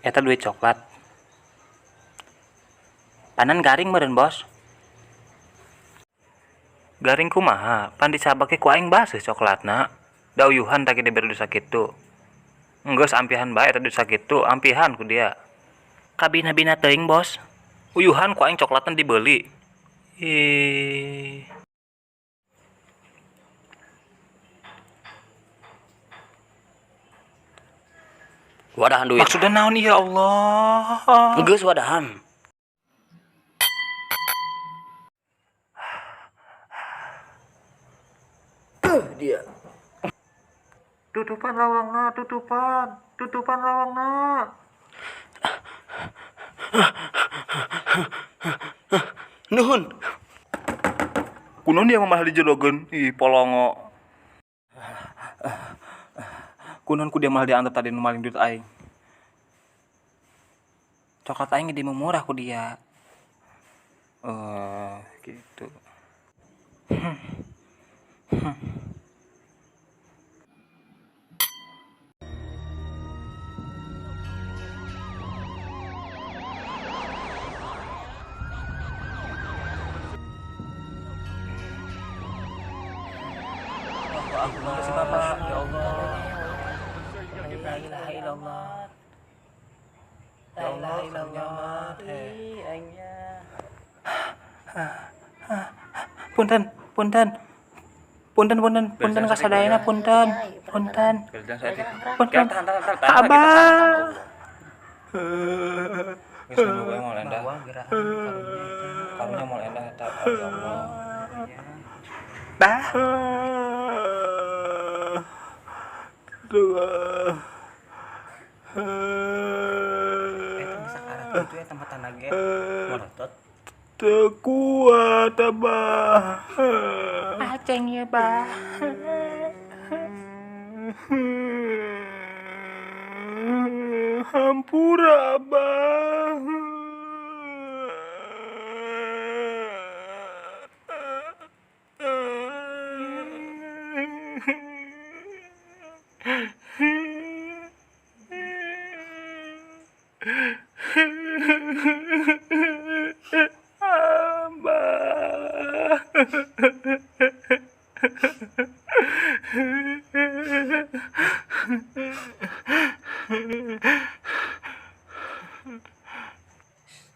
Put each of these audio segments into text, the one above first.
Eta duit coklat. Panan garing meureun, Bos. Garing kumaha? Pan dicabake ku aing baseuh coklatna. Da uyuhan tak diberi duit sakitu. Enggeus ampihan bae eta duit sakitu, ampihan ku dia. Kabina-bina teuing, Bos. Uyuhan ku aing coklatna dibeuli. Ih. Wadahan duit. Maksudna naon ya Allah? Geus wadahan. Dia. Tutupan lawangna, tutupan lawangna. Nuhun. Kunaon dia mamah dijodogeun? Ih, polongo. Kunaon ku dia malah diantep tadi nu maling duit aing. Coklat aing di murah ku dia. Gitu. Terima kasih Bapak. Ya Allah. La ilaha illallah. La ilaha illallah. Punten kasadayana punten. Abah. Geus mau endah. Karunya mau endah eta ya Allah. Dah. Eta bisa karat itu ya tempat tanage. Morotot. Teu kuat Abah. Aceng ya, Bah. Hampura Abah.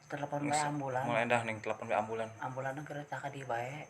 Telepon we ambulan. Mau endah ning telepon we ambulan. Ambulanna geus tah ka dieu bae.